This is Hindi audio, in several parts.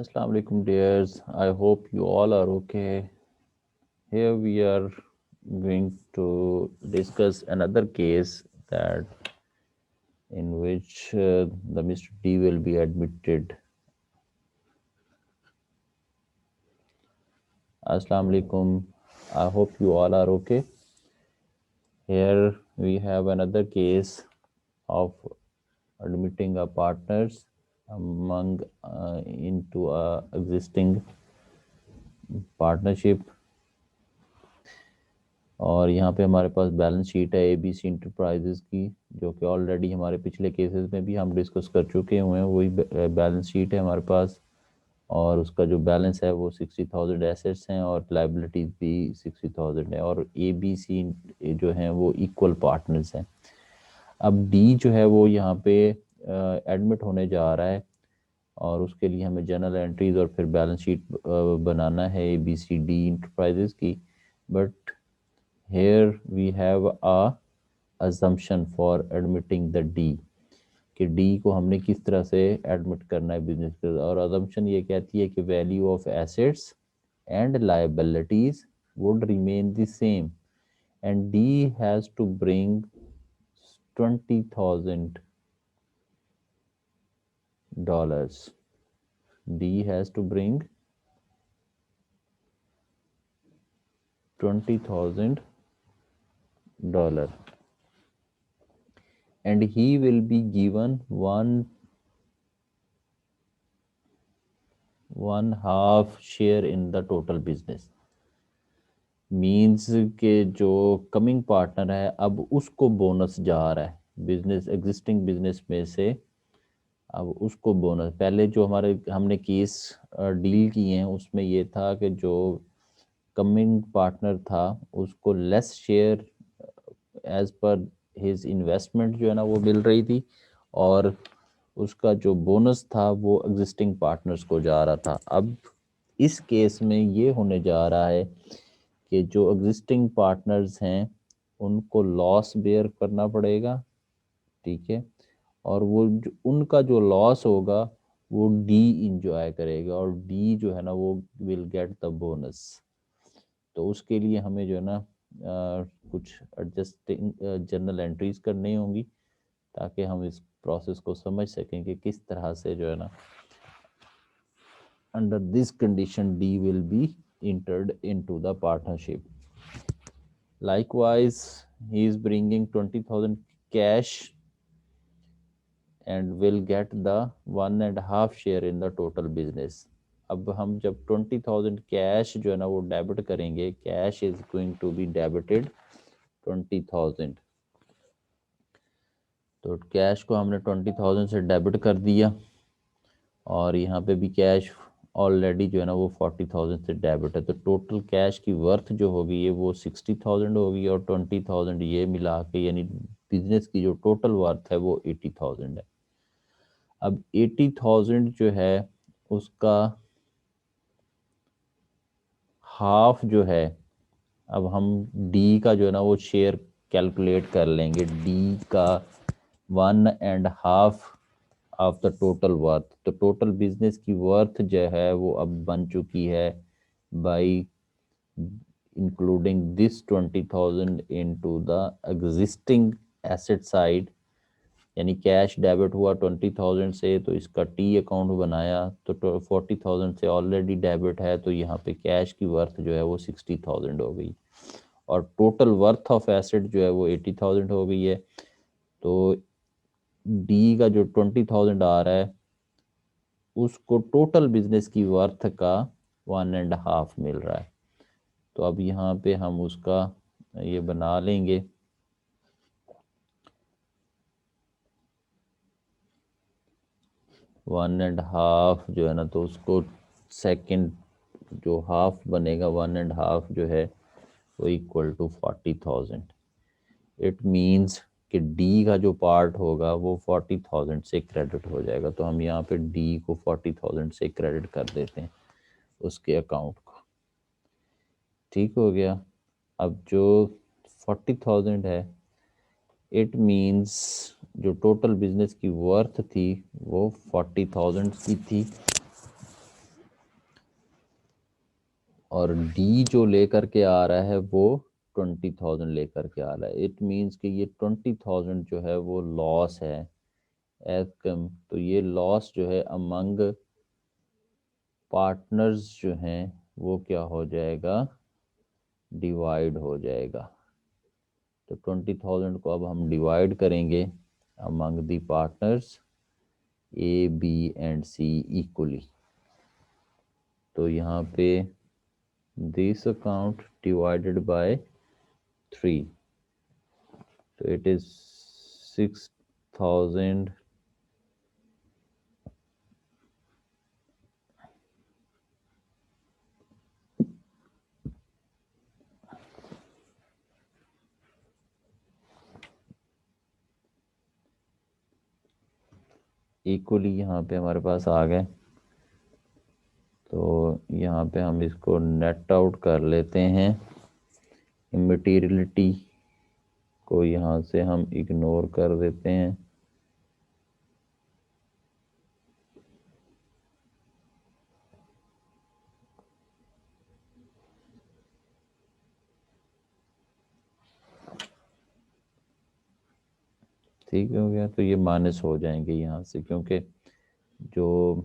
Assalamu alaikum dears. I hope you all are okay. Here we are going to discuss another case that in which the Mr. D will be admitted. Assalamu alaikum. I hope you all are okay. Here we have another case of admitting a partners among into a existing partnership. और यहाँ पे हमारे पास बैलेंस शीट है ABC इंटरप्राइजेज की, जो कि ऑलरेडी हमारे पिछले केसेस में भी हम डिस्कस कर चुके हुए हैं। वही बैलेंस शीट है हमारे पास, और उसका जो बैलेंस है वो 60,000 एसेट्स हैं और लाइबिलिटीज भी 60,000 है, और ABC जो हैं वो इक्वल पार्टनर्स हैं। अब डी जो है वो यहाँ पे एडमिट होने जा रहा है, और उसके लिए हमें जनरल एंट्रीज और फिर बैलेंस शीट बनाना है ABCD इंटरप्राइजेज की। But here we have a assumption for admitting the D, कि D को हमने किस तरह से एडमिट करना है बिजनेस के, और assumption ये कहती है कि value of assets and liabilities would remain the same and D has to bring $20,000. D has to bring $20,000 and he will be given one half share in the total business. Means के जो कमिंग पार्टनर है अब उसको बोनस जा रहा है बिजनेस, एग्जिस्टिंग बिजनेस में से। अब उसको बोनस, पहले जो हमने केस डील किए हैं उसमें ये था कि जो कमिंग पार्टनर था उसको less share as per his investment जो है ना वो मिल रही थी, और उसका जो बोनस था वो एग्जिस्टिंग पार्टनर्स को जा रहा था। अब इस केस में ये होने जा रहा है कि जो एग्जिस्टिंग पार्टनर्स हैं उनको लॉस बेयर करना पड़ेगा, ठीक है, और वो उनका जो लॉस होगा वो डी इंजॉय करेगा, और डी जो है ना वो विल गेट द बोनस। तो उसके लिए हमें जो है ना कुछ एडजस्टिंग जनरल एंट्रीज करनी होंगी ताकि हम इस प्रोसेस को समझ सकें कि किस तरह से जो है ना under this condition D will be entered into the partnership. Likewise, he is bringing 20,000 cash and will get the 1.5 share in the total business. अब हम जब 20,000 कैश जो है ना वो डेबिट करेंगे, cash is going to be debited 20,000। तो कैश को हमने 20,000 से डेबिट कर दिया, और यहाँ पे भी कैश ऑलरेडी जो है ना वो 40,000 से डेबिट है। तो टोटल कैश की वर्थ जो होगी ये वो 60,000 होगी, और 20,000 ये मिला के यानी बिजनेस की जो टोटल वर्थ है वो 80,000 है। अब 80,000 जो है उसका हाफ जो है, अब हम डी का जो है ना वो शेयर कैलकुलेट कर लेंगे। डी का 1.5 ऑफ द टोटल वर्थ। तो टोटल बिजनेस की वर्थ जो है वो अब बन चुकी है by including this 20,000 into the existing asset side, यानी कैश डेबिट हुआ 20,000 से, तो इसका टी अकाउंट बनाया तो 40,000 से ऑलरेडी डेबिट है, तो यहाँ पे कैश की वर्थ जो है वो 60,000 हो गई, और टोटल वर्थ ऑफ एसेट जो है वो 80,000 हो गई है। तो डी का जो 20,000 आ रहा है उसको टोटल बिजनेस की वर्थ का 1.5 मिल रहा है। तो अब यहाँ पे हम उसका ये बना लेंगे, वन एंड हाफ जो है ना, तो उसको सेकंड जो हाफ बनेगा 1.5 जो है वो इक्वल टू 40,000। इट मीन्स कि डी का जो पार्ट होगा वो 40,000 से क्रेडिट हो जाएगा। तो हम यहाँ पे डी को 40,000 से क्रेडिट कर देते हैं उसके अकाउंट को, ठीक हो गया। अब जो 40,000 है, इट मीन्स जो टोटल बिजनेस की वर्थ थी वो 40,000 की थी, और डी जो लेकर के आ रहा है वो 20,000 लेकर के आ रहा है। इट मीन्स कि ये 20,000 जो है वो लॉस है एज कम। तो ये लॉस जो है अमंग पार्टनर्स जो हैं वो क्या हो जाएगा, डिवाइड हो जाएगा। तो 20,000 को अब हम डिवाइड करेंगे among the partners A B and C equally. तो यहाँ पे दिस अकाउंट डिवाइडेड बाय 3, तो इट इज 6,000 इक्वली यहाँ पे हमारे पास आ गए। तो यहाँ पे हम इसको नेट आउट कर लेते हैं। इमटेरियलिटी को यहाँ से हम इग्नोर कर देते हैं। ठीक हो गया। तो ये माइनस हो जाएंगे यहाँ से, क्योंकि जो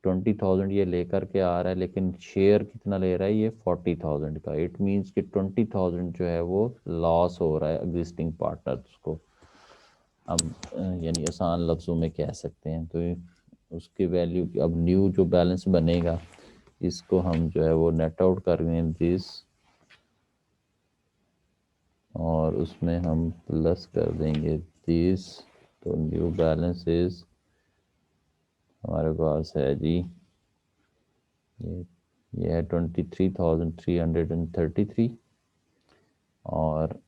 20,000 ये लेकर के आ रहा है, लेकिन शेयर कितना ले रहा है ये 40,000 का। इट मीन्स कि 20,000 जो है वो लॉस हो रहा है एग्जिस्टिंग पार्टनर्स को। हम यानी आसान लफ्ज़ों में कह सकते हैं। तो उसकी वैल्यू अब न्यू जो बैलेंस बनेगा इसको हम जो है वो नेट आउट करेंगे दिस, और उसमें हम प्लस कर देंगे दिस। तो न्यू बैलेंस इज हमारे पास है जी ये है 23,333, और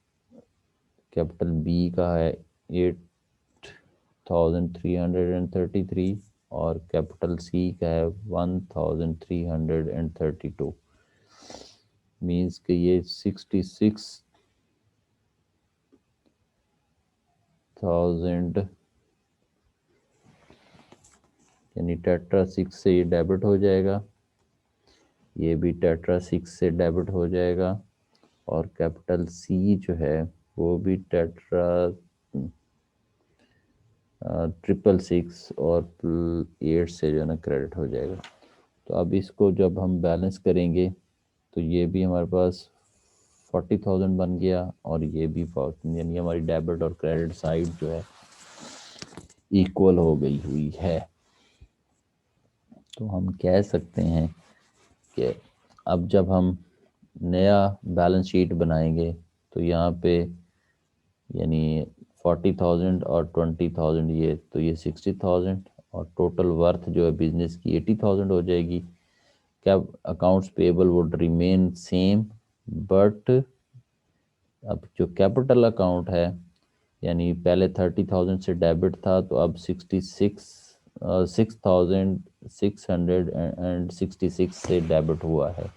कैपिटल बी का है 8,333, और कैपिटल सी का है 1,332। मीन्स कि ये 66,000 यानी टेट्रा 6 से ये डेबिट हो जाएगा, ये भी टेट्रा 6 से डेबिट हो जाएगा, और कैपिटल सी जो है वो भी टेट्रा 666 और 8 से जो है ना क्रेडिट हो जाएगा। तो अब इसको जब हम बैलेंस करेंगे तो ये भी हमारे पास 40,000 बन गया, और ये भी 40, यानी हमारी डेबिट और क्रेडिट साइड जो है इक्वल हो गई हुई है। तो हम कह सकते हैं कि अब जब हम नया बैलेंस शीट बनाएंगे तो यहाँ पे यानी 40,000 और 20,000 ये 60,000, और टोटल वर्थ जो है बिजनेस की 80,000 हो जाएगी। क्या accounts payable would remain same, but अब जो कैपिटल अकाउंट है यानी पहले 30,000 से डेबिट था, तो अब 6,666 से डेबिट हुआ है।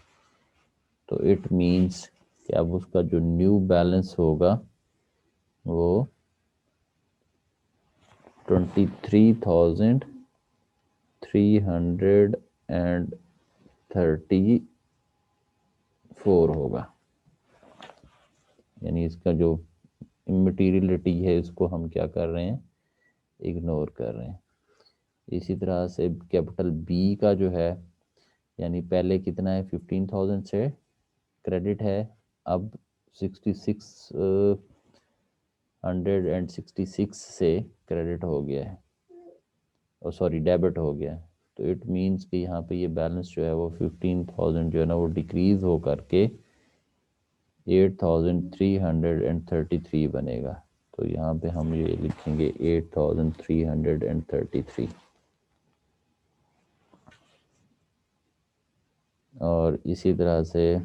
तो इट मीन्स कि अब उसका जो न्यू बैलेंस होगा वो 23,334 होगा। यानी इसका जो इमटेरियलिटी है इसको हम क्या कर रहे हैं, इग्नोर कर रहे हैं। इसी तरह से कैपिटल बी का जो है यानी पहले कितना है 15,000 से क्रेडिट है, अब 6,666 से क्रेडिट हो गया है, और सॉरी डेबिट हो गया है। तो इट मीन्स कि यहाँ पे ये बैलेंस जो है वो 15,000 जो है ना वो डिक्रीज हो करके 8,333 बनेगा। तो यहाँ पे हम ये लिखेंगे 8,333, और इसी तरह से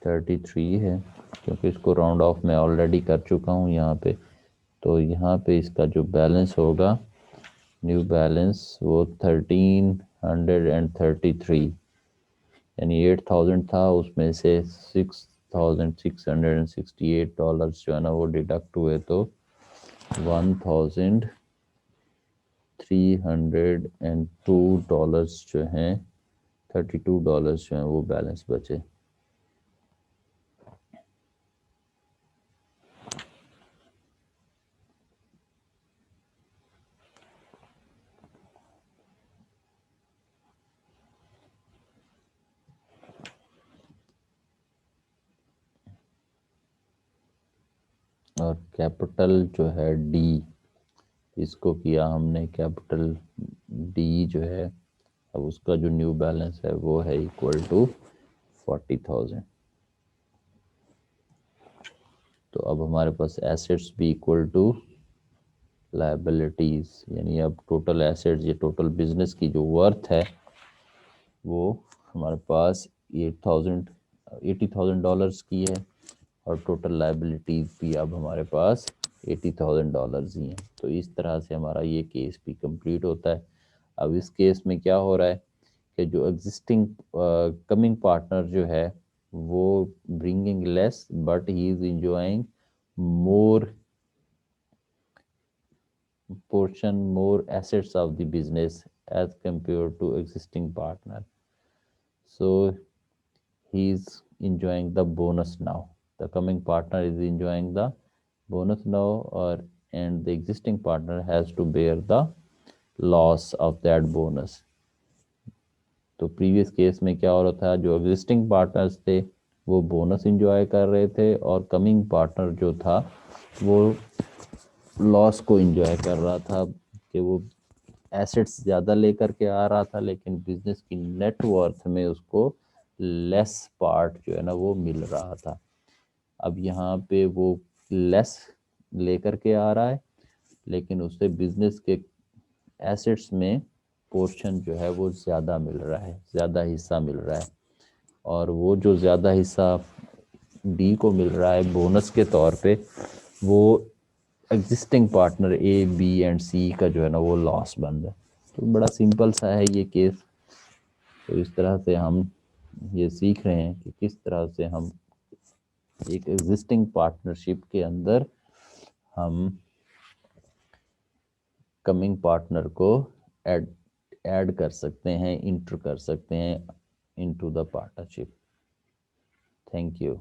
33 है, क्योंकि इसको राउंड ऑफ मैं ऑलरेडी कर चुका हूँ यहाँ पे। तो यहाँ पे इसका जो बैलेंस होगा न्यू बैलेंस वो 1,333, यानी 8,000 था उसमें से $6,668 जो है ना वो डिडक्ट हुए, तो 1,000 $302 जो हैं, $32 जो हैं वो बैलेंस बचे। और कैपिटल जो है डी, इसको किया हमने कैपिटल डी जो है, अब उसका जो न्यू बैलेंस है वो है इक्वल टू 40,000। तो अब हमारे पास एसेट्स भी इक्वल टू लायबिलिटीज, यानी अब टोटल एसेट्स, ये टोटल बिजनेस की जो वर्थ है वो हमारे पास $80,000 की है, और टोटल लायबिलिटीज भी अब हमारे पास $80,000 ही हैं। तो इस तरह से हमारा ये केस भी कंप्लीट होता है। अब इस केस में क्या हो रहा है कि जो एग्जिस्टिंग कमिंग पार्टनर जो है वो bringing less, but he is enjoying more portion, more assets of the business as compared to existing partner. So he is enjoying the bonus now. The coming partner is enjoying the bonus now, or and the existing partner has to bear the loss of that bonus. तो प्रीवियस केस में क्या हो रहा था, जो एग्जिस्टिंग पार्टनर्स थे वो बोनस इंजॉय कर रहे थे, और कमिंग पार्टनर जो था वो लॉस को एंजॉय कर रहा था, कि वो एसेट्स ज़्यादा लेकर के आ रहा था लेकिन बिजनेस की नेटवर्थ में उसको लेस पार्ट जो है ना वो मिल रहा था। अब यहाँ पे वो लेस लेकर के आ रहा है, लेकिन उससे बिजनेस के एसेट्स में पोर्शन जो है वो ज़्यादा मिल रहा है, ज़्यादा हिस्सा मिल रहा है, और वो जो ज़्यादा हिस्सा डी को मिल रहा है बोनस के तौर पे, वो existing partner A B and C का जो है ना वो लॉस बन रहा है। तो बड़ा सिंपल सा है ये केस। तो इस तरह से हम ये सीख रहे हैं कि किस तरह से हम एक एग्जिस्टिंग पार्टनरशिप के अंदर हम कमिंग पार्टनर को ऐड ऐड कर सकते हैं, इंटर कर सकते हैं into the partnership. Thank you.